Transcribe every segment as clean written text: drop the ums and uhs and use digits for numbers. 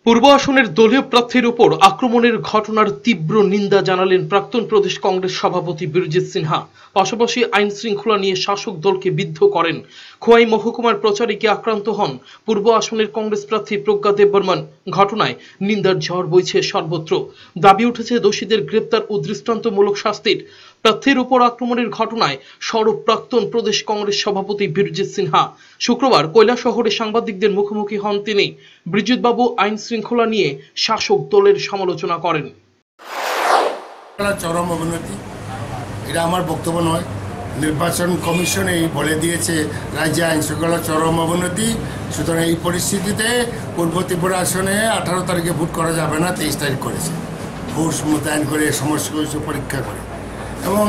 পূর্ব আসনের দলীয় প্রার্থীর উপর আক্রমণের ঘটনার তীব্র নিন্দা জানালেন প্রাক্তন প্রদেশ কংগ্রেস সভাপতি বীরজিৎ সিনহা। পাশাপাশি আইন শৃঙ্খলা নিয়ে শাসক দলকে বিদ্ধ করেন। খোয়াই মহকুমার প্রচারিকে আক্রান্ত হন পূর্ব আসনের কংগ্রেস প্রার্থী প্রজ্ঞা দেববর্মন। ঘটনায় নিন্দার ঝড় বইছে সর্বত্র। দাবি উঠেছে দোষীদের গ্রেপ্তার ও দৃষ্টান্তমূলক শাস্তির। প্রার্থীর উপর আক্রমণের ঘটনায় সরব প্রাক্তন প্রদেশ কংগ্রেস সভাপতি বীরজিৎ সিনহা। শুক্রবার কৈলাসহরে সাংবাদিকদের মুখোমুখি হন তিনি। বীরজিৎ বাবু আইন শৃঙ্খলা নিয়ে শাসক দলের সমালোচনা করেন। চরম অবনতি, এটা আমার বক্তব্য নয়। নির্বাচন কমিশন এই বলে দিয়েছে রাজ্যে আইন শৃঙ্খলা চরম অবনতি। সুতরাং এই পরিস্থিতিতে পূর্ব ত্রিপুরা আসনে 18 তারিখে ভোট করা যাবে না, 23 তারিখ করেছে। ফোর্স মোতায়েন করে সমস্ত কিছু পরীক্ষা করে। এবং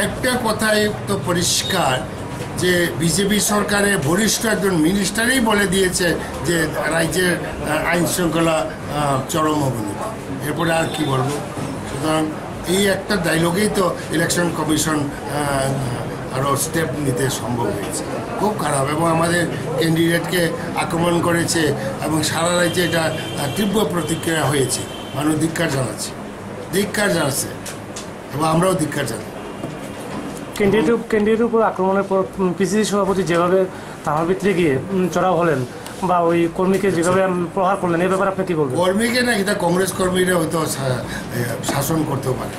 একটা কথাই তো পরিষ্কার যে বিজেপি সরকারের বরিষ্ঠ একজন মিনিস্টারই বলে দিয়েছে যে রাজ্যের আইন শৃঙ্খলা চরম অবনতি। এরপরে আর কি বলবো? সুতরাং এই একটা ডায়লগেই তো ইলেকশন কমিশন আরও স্টেপ নিতে সম্ভব হয়েছে। খুব খারাপ। এবং আমাদের ক্যান্ডিডেটকে আক্রমণ করেছে এবং সারা রাজ্যে এটা তীব্র প্রতিক্রিয়া হয়েছে। মানুষ ধিক্কার জানাচ্ছে এবং আমরাও ধিক্কার জানাই। ক্যান্ডিডেটের উপর আক্রমণের পর পিসিসি সভাপতি যেভাবে থানার ভিতরে গিয়ে চড়াও হলেন বা ওই কর্মীকে যেভাবে প্রহার করলেন, এই ব্যাপারে আপনি কি বলবেন? কর্মীকে না, এটা কংগ্রেস কর্মীরা হয়তো শাসন করতেও পারে,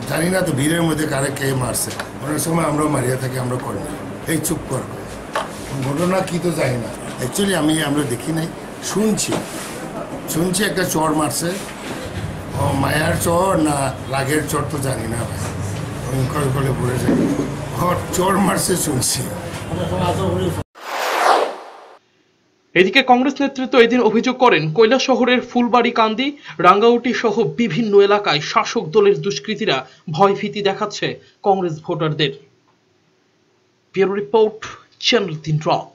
জানি না। তো ভিড়ের মধ্যে কারে কে মারছে, অনেক সময় আমরাও মারিয়া থাকি, আমরা কর্মী। এই চুপ কর, ঘটনা কি তো জানি না। অ্যাকচুয়ালি আমরা দেখি নাই, শুনছি একটা চর মারছে। মায়ার চর না রাগের চর তো জানি না ভাই, ভয়ঙ্কর করে পড়ে যায়। চর মারছে শুনছি। এদিকে কংগ্রেস নেতৃত্ব এদিন অভিযোগ করেন কৈলাসহরের ফুলবাড়ি কান্দি, রাঙ্গাউটি সহ বিভিন্ন এলাকায় শাসক দলের দুষ্কৃতীরা ভয়ভীতি দেখাচ্ছে কংগ্রেস ভোটারদের। ব্যুরো রিপোর্ট, চ্যানেল 3 রাত।